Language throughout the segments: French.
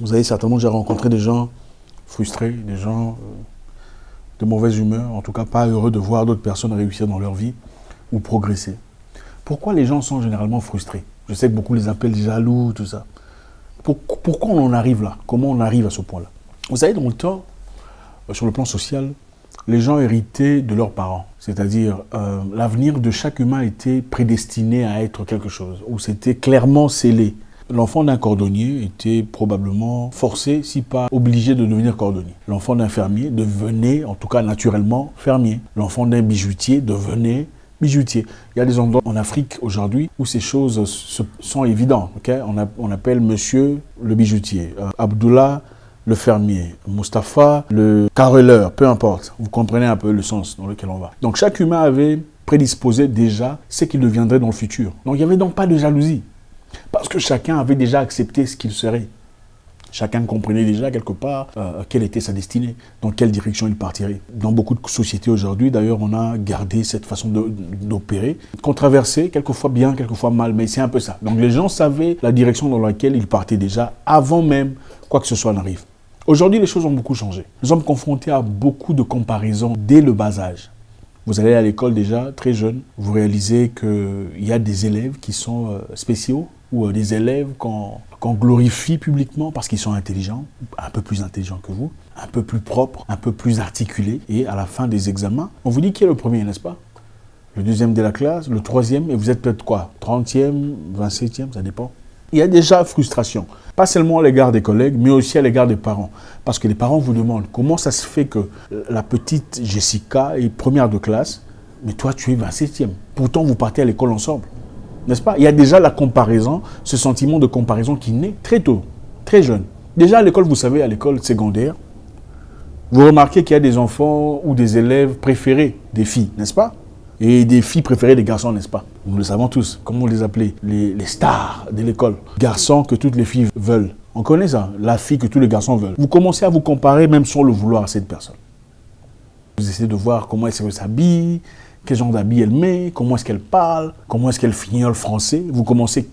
Vous avez certainement déjà rencontré des gens frustrés, des gens de mauvaise humeur, en tout cas pas heureux de voir d'autres personnes réussir dans leur vie ou progresser. Pourquoi les gens sont généralement frustrés? Je sais que beaucoup les appellent jaloux, tout ça. Pourquoi on en arrive là? Comment on arrive à ce point-là? Vous savez, dans le temps, sur le plan social, les gens héritaient de leurs parents. C'est-à-dire, l'avenir de chaque humain était prédestiné à être quelque chose, ou c'était clairement scellé. L'enfant d'un cordonnier était probablement forcé, si pas obligé de devenir cordonnier. L'enfant d'un fermier devenait, en tout cas naturellement, fermier. L'enfant d'un bijoutier devenait bijoutier. Il y a des endroits en Afrique aujourd'hui où ces choses sont évidentes. Okay? On appelle monsieur le bijoutier, Abdullah le fermier, Mustapha le carreleur, peu importe. Vous comprenez un peu le sens dans lequel on va. Donc chaque humain avait prédisposé déjà ce qu'il deviendrait dans le futur. Donc il n'y avait donc pas de jalousie. Parce que chacun avait déjà accepté ce qu'il serait. Chacun comprenait déjà quelque part quelle était sa destinée, dans quelle direction il partirait. Dans beaucoup de sociétés aujourd'hui, d'ailleurs, on a gardé cette façon d'opérer, controversée, quelquefois bien, quelquefois mal, mais c'est un peu ça. Donc les gens savaient la direction dans laquelle ils partaient déjà, avant même quoi que ce soit n'arrive. Aujourd'hui, les choses ont beaucoup changé. Nous sommes confrontés à beaucoup de comparaisons dès le bas âge. Vous allez à l'école déjà, très jeune, vous réalisez qu'il y a des élèves qui sont spéciaux, ou des élèves qu'on glorifie publiquement parce qu'ils sont intelligents, un peu plus intelligents que vous, un peu plus propres, un peu plus articulés. Et à la fin des examens, on vous dit qui est le premier, n'est-ce pas? Le deuxième de la classe, le troisième, et vous êtes peut-être quoi? 30e, 27e, ça dépend. Il y a déjà frustration, pas seulement à l'égard des collègues, mais aussi à l'égard des parents. Parce que les parents vous demandent comment ça se fait que la petite Jessica est première de classe, mais toi tu es 27e. Pourtant vous partez à l'école ensemble. N'est-ce pas? Il y a déjà la comparaison, ce sentiment de comparaison qui naît très tôt, très jeune. Déjà à l'école, vous savez, à l'école secondaire, vous remarquez qu'il y a des enfants ou des élèves préférés des filles, n'est-ce pas? Et des filles préférées des garçons, n'est-ce pas? Nous le savons tous. Comment on les appelait? Les stars de l'école. Garçons que toutes les filles veulent. On connaît ça, la fille que tous les garçons veulent. Vous commencez à vous comparer même sans le vouloir à cette personne. Vous essayez de voir comment elle s'habille, quel genre d'habit elle met, comment est-ce qu'elle parle, comment est-ce qu'elle fignole français. Vous commencez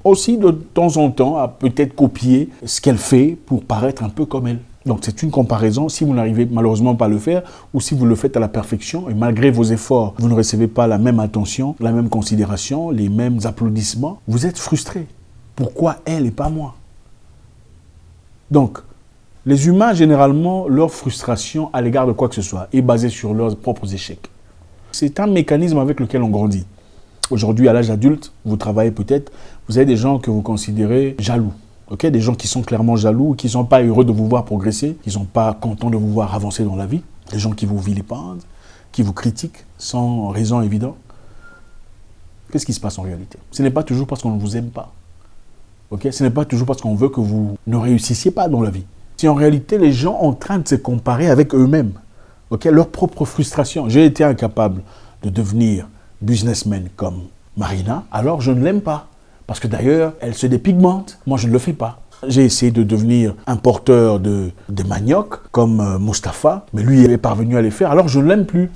aussi de temps en temps à peut-être copier ce qu'elle fait pour paraître un peu comme elle. Donc c'est une comparaison. Si vous n'arrivez malheureusement pas à le faire, ou si vous le faites à la perfection, et malgré vos efforts, vous ne recevez pas la même attention, la même considération, les mêmes applaudissements, vous êtes frustré. Pourquoi elle et pas moi? Donc, les humains, généralement, leur frustration à l'égard de quoi que ce soit est basée sur leurs propres échecs. C'est un mécanisme avec lequel on grandit. Aujourd'hui, à l'âge adulte, vous travaillez peut-être, vous avez des gens que vous considérez jaloux. Okay? Des gens qui sont clairement jaloux, qui ne sont pas heureux de vous voir progresser, qui ne sont pas contents de vous voir avancer dans la vie. Des gens qui vous vilipendent, qui vous critiquent sans raison évidente. Qu'est-ce qui se passe en réalité? Ce n'est pas toujours parce qu'on ne vous aime pas. Okay? Ce n'est pas toujours parce qu'on veut que vous ne réussissiez pas dans la vie. C'est en réalité les gens en train de se comparer avec eux-mêmes. Okay, leur propre frustration. J'ai été incapable de devenir businessman comme Marina, alors je ne l'aime pas. Parce que d'ailleurs, elle se dépigmente. Moi, je ne le fais pas. J'ai essayé de devenir importeur de manioc comme Mustapha, mais lui, il est parvenu à les faire, alors je ne l'aime plus.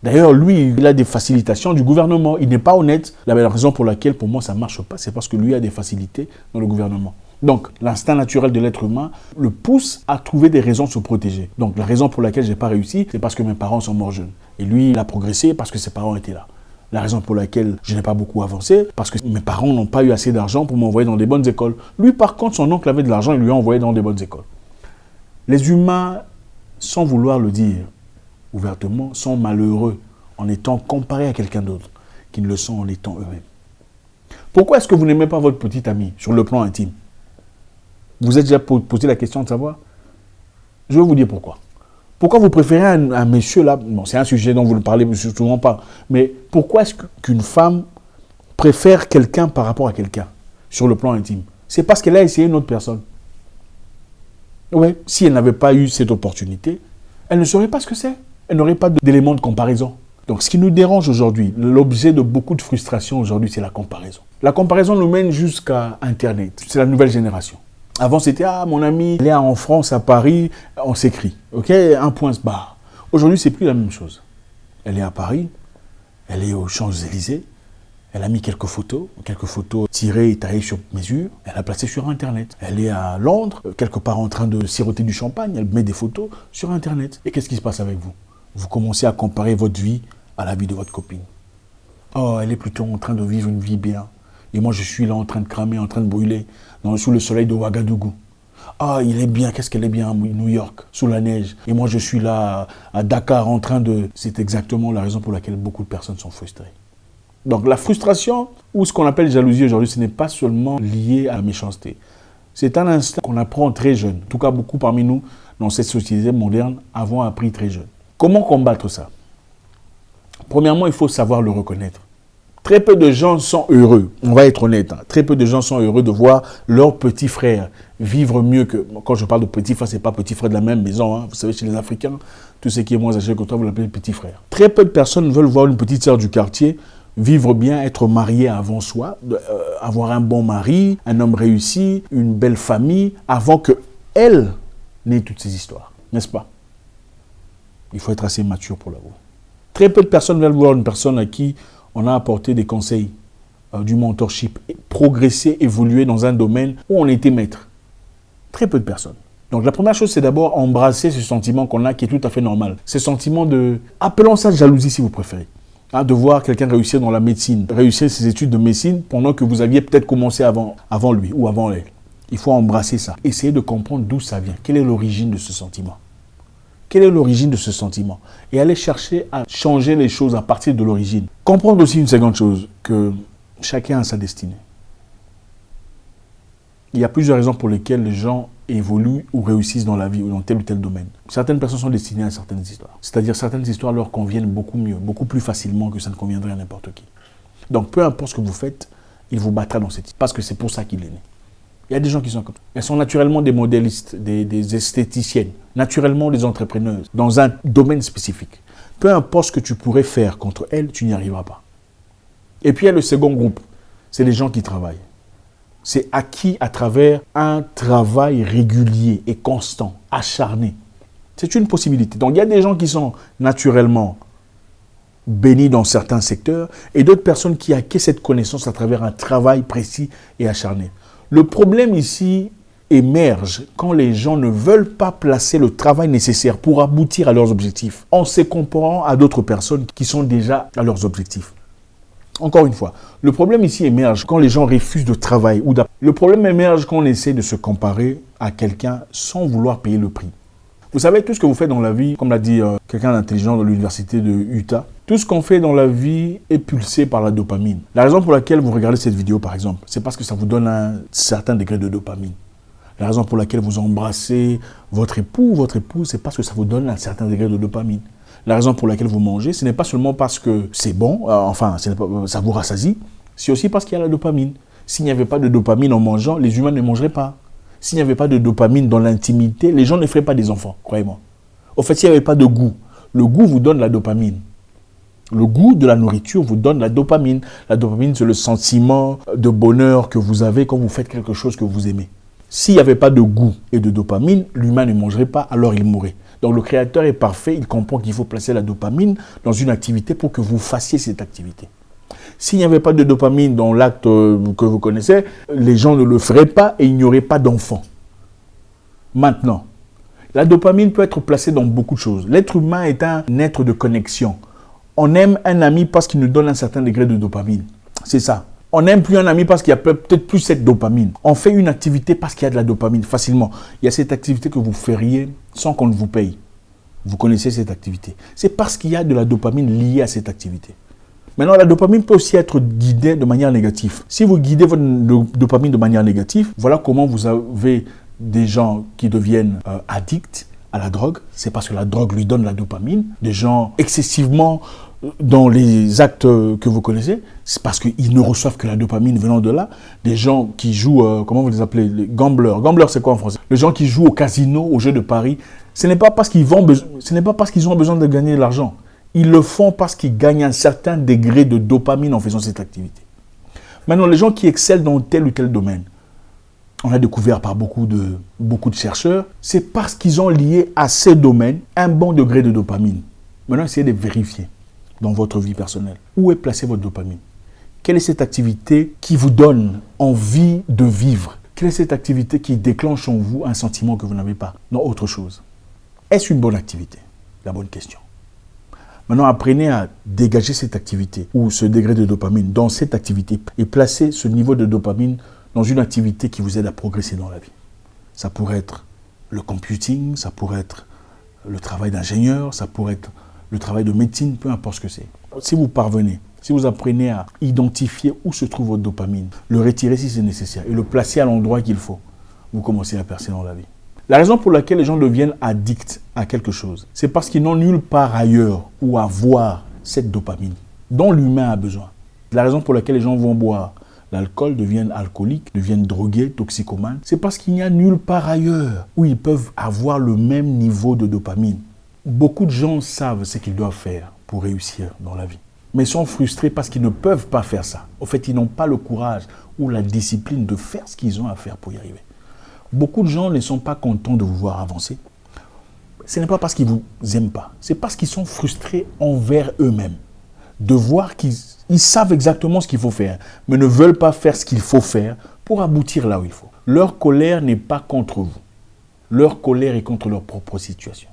D'ailleurs, lui, il a des facilitations du gouvernement. Il n'est pas honnête. La raison pour laquelle, pour moi, ça ne marche pas, c'est parce que lui a des facilités dans le gouvernement. Donc, l'instinct naturel de l'être humain le pousse à trouver des raisons de se protéger. Donc, la raison pour laquelle je n'ai pas réussi, c'est parce que mes parents sont morts jeunes. Et lui, il a progressé parce que ses parents étaient là. La raison pour laquelle je n'ai pas beaucoup avancé, parce que mes parents n'ont pas eu assez d'argent pour m'envoyer dans des bonnes écoles. Lui, par contre, son oncle avait de l'argent, il lui a envoyé dans des bonnes écoles. Les humains, sans vouloir le dire ouvertement, sont malheureux en étant comparés à quelqu'un d'autre, qui ne le sont en étant eux-mêmes. Pourquoi est-ce que vous n'aimez pas votre petit ami sur le plan intime? Vous êtes déjà posé la question de savoir? Je vais vous dire pourquoi. Pourquoi vous préférez un monsieur là? Bon, c'est un sujet dont vous ne parlez souvent pas. Mais pourquoi est-ce qu'une femme préfère quelqu'un par rapport à quelqu'un sur le plan intime? C'est parce qu'elle a essayé une autre personne. Oui, si elle n'avait pas eu cette opportunité, elle ne saurait pas ce que c'est. Elle n'aurait pas d'élément de comparaison. Donc, ce qui nous dérange aujourd'hui, l'objet de beaucoup de frustration aujourd'hui, c'est la comparaison. La comparaison nous mène jusqu'à Internet. C'est la nouvelle génération. Avant, c'était « Ah, mon ami, il est en France, à Paris, on s'écrit. » Ok, un point se barre. Aujourd'hui, c'est plus la même chose. Elle est à Paris, elle est aux Champs-Élysées, Elle a mis quelques photos tirées et taillées sur mesure. Elle a placé sur Internet. Elle est à Londres, quelque part en train de siroter du champagne. Elle met des photos sur Internet. Et qu'est-ce qui se passe avec vous? Vous commencez à comparer votre vie à la vie de votre copine. Oh, elle est plutôt en train de vivre une vie bien. Et moi, je suis là en train de cramer, en train de brûler, sous le soleil de Ouagadougou. Ah, il est bien, qu'est-ce qu'elle est bien à New York, sous la neige. Et moi, je suis là à Dakar en train de... C'est exactement la raison pour laquelle beaucoup de personnes sont frustrées. Donc la frustration, ou ce qu'on appelle jalousie aujourd'hui, ce n'est pas seulement lié à la méchanceté. C'est un instinct qu'on apprend très jeune. En tout cas, beaucoup parmi nous, dans cette société moderne, avons appris très jeune. Comment combattre ça? Premièrement, il faut savoir le reconnaître. Très peu de gens sont heureux, on va être honnête, très peu de gens sont heureux de voir leur petit frère vivre mieux que... Quand je parle de petit frère, ce n'est pas petit frère de la même maison. Vous savez, chez les Africains, tout ce qui est moins âgé que toi, vous l'appelez petit frère. Très peu de personnes veulent voir une petite sœur du quartier vivre bien, être mariée avant soi, avoir un bon mari, un homme réussi, une belle famille, avant qu'elle n'ait toutes ces histoires, n'est-ce pas? Il faut être assez mature pour l'avoir. Très peu de personnes veulent voir une personne à qui on a apporté des conseils, du mentorship, progresser, évoluer dans un domaine où on était maître. Très peu de personnes. Donc la première chose, c'est d'abord embrasser ce sentiment qu'on a qui est tout à fait normal. Ce sentiment de, appelons ça jalousie si vous préférez, de voir quelqu'un réussir dans la médecine, réussir ses études de médecine pendant que vous aviez peut-être commencé avant lui ou avant elle. Il faut embrasser ça. Essayez de comprendre d'où ça vient. Quelle est l'origine de ce sentiment? Quelle est l'origine de ce sentiment? Et aller chercher à changer les choses à partir de l'origine. Comprendre aussi une seconde chose, que chacun a sa destinée. Il y a plusieurs raisons pour lesquelles les gens évoluent ou réussissent dans la vie ou dans tel ou tel domaine. Certaines personnes sont destinées à certaines histoires. C'est-à-dire certaines histoires leur conviennent beaucoup mieux, beaucoup plus facilement que ça ne conviendrait à n'importe qui. Donc peu importe ce que vous faites, il vous battra dans cette histoire. Parce que c'est pour ça qu'il est né. Il y a des gens qui sont comme ça. Elles sont naturellement des modélistes, des esthéticiennes, naturellement des entrepreneuses, dans un domaine spécifique. Peu importe ce que tu pourrais faire contre elles, tu n'y arriveras pas. Et puis il y a le second groupe, c'est les gens qui travaillent. C'est acquis à travers un travail régulier et constant, acharné. C'est une possibilité. Donc il y a des gens qui sont naturellement bénis dans certains secteurs et d'autres personnes qui acquièrent cette connaissance à travers un travail précis et acharné. Le problème ici émerge quand les gens ne veulent pas placer le travail nécessaire pour aboutir à leurs objectifs en se comparant à d'autres personnes qui sont déjà à leurs objectifs. Encore une fois, le problème ici émerge quand les gens refusent de travailler. Le problème émerge quand on essaie de se comparer à quelqu'un sans vouloir payer le prix. Vous savez, tout ce que vous faites dans la vie, comme l'a dit quelqu'un d'intelligent de l'université de Utah, tout ce qu'on fait dans la vie est pulsé par la dopamine. La raison pour laquelle vous regardez cette vidéo, par exemple, c'est parce que ça vous donne un certain degré de dopamine. La raison pour laquelle vous embrassez votre époux ou votre épouse, c'est parce que ça vous donne un certain degré de dopamine. La raison pour laquelle vous mangez, ce n'est pas seulement parce que c'est bon, ça vous rassasie, c'est aussi parce qu'il y a la dopamine. S'il n'y avait pas de dopamine en mangeant, les humains ne mangeraient pas. S'il n'y avait pas de dopamine dans l'intimité, les gens ne feraient pas des enfants, croyez-moi. Au fait, s'il n'y avait pas de goût, le goût vous donne la dopamine. Le goût de la nourriture vous donne la dopamine. La dopamine, c'est le sentiment de bonheur que vous avez quand vous faites quelque chose que vous aimez. S'il n'y avait pas de goût et de dopamine, l'humain ne mangerait pas, alors il mourrait. Donc le Créateur est parfait, il comprend qu'il faut placer la dopamine dans une activité pour que vous fassiez cette activité. S'il n'y avait pas de dopamine dans l'acte que vous connaissez, les gens ne le feraient pas et il n'y aurait pas d'enfants. Maintenant, la dopamine peut être placée dans beaucoup de choses. L'être humain est un être de connexion. On aime un ami parce qu'il nous donne un certain degré de dopamine. C'est ça. On n'aime plus un ami parce qu'il y a peut-être plus cette dopamine. On fait une activité parce qu'il y a de la dopamine, facilement. Il y a cette activité que vous feriez sans qu'on ne vous paye. Vous connaissez cette activité. C'est parce qu'il y a de la dopamine liée à cette activité. Maintenant, la dopamine peut aussi être guidée de manière négative. Si vous guidez votre dopamine de manière négative, voilà comment vous avez des gens qui deviennent addicts à la drogue. C'est parce que la drogue lui donne la dopamine. Des gens excessivement dans les actes que vous connaissez, c'est parce qu'ils ne reçoivent que la dopamine venant de là. Des gens qui jouent, comment vous les appelez, les gamblers. Gamblers, c'est quoi en français? Les gens qui jouent au casino, au jeu de paris. Ce n'est pas parce qu'ils ont besoin de gagner de l'argent. Ils le font parce qu'ils gagnent un certain degré de dopamine en faisant cette activité. Maintenant, les gens qui excellent dans tel ou tel domaine, on a découvert par beaucoup de chercheurs, c'est parce qu'ils ont lié à ces domaines un bon degré de dopamine. Maintenant, essayez de vérifier dans votre vie personnelle. Où est placée votre dopamine? Quelle est cette activité qui vous donne envie de vivre? Quelle est cette activité qui déclenche en vous un sentiment que vous n'avez pas dans autre chose? Est-ce une bonne activité? La bonne question. Maintenant, apprenez à dégager cette activité ou ce degré de dopamine dans cette activité et placez ce niveau de dopamine dans une activité qui vous aide à progresser dans la vie. Ça pourrait être le computing, ça pourrait être le travail d'ingénieur, ça pourrait être le travail de médecine, peu importe ce que c'est. Si vous parvenez, si vous apprenez à identifier où se trouve votre dopamine, le retirer si c'est nécessaire et le placer à l'endroit qu'il faut, vous commencez à percer dans la vie. La raison pour laquelle les gens deviennent addicts à quelque chose, c'est parce qu'ils n'ont nulle part ailleurs où avoir cette dopamine dont l'humain a besoin. La raison pour laquelle les gens vont boire l'alcool, deviennent alcooliques, deviennent drogués, toxicomanes, c'est parce qu'il n'y a nulle part ailleurs où ils peuvent avoir le même niveau de dopamine. Beaucoup de gens savent ce qu'ils doivent faire pour réussir dans la vie, mais sont frustrés parce qu'ils ne peuvent pas faire ça. En fait, ils n'ont pas le courage ou la discipline de faire ce qu'ils ont à faire pour y arriver. Beaucoup de gens ne sont pas contents de vous voir avancer. Ce n'est pas parce qu'ils ne vous aiment pas, c'est parce qu'ils sont frustrés envers eux-mêmes. De voir qu'ils savent exactement ce qu'il faut faire, mais ne veulent pas faire ce qu'il faut faire pour aboutir là où il faut. Leur colère n'est pas contre vous. Leur colère est contre leur propre situation.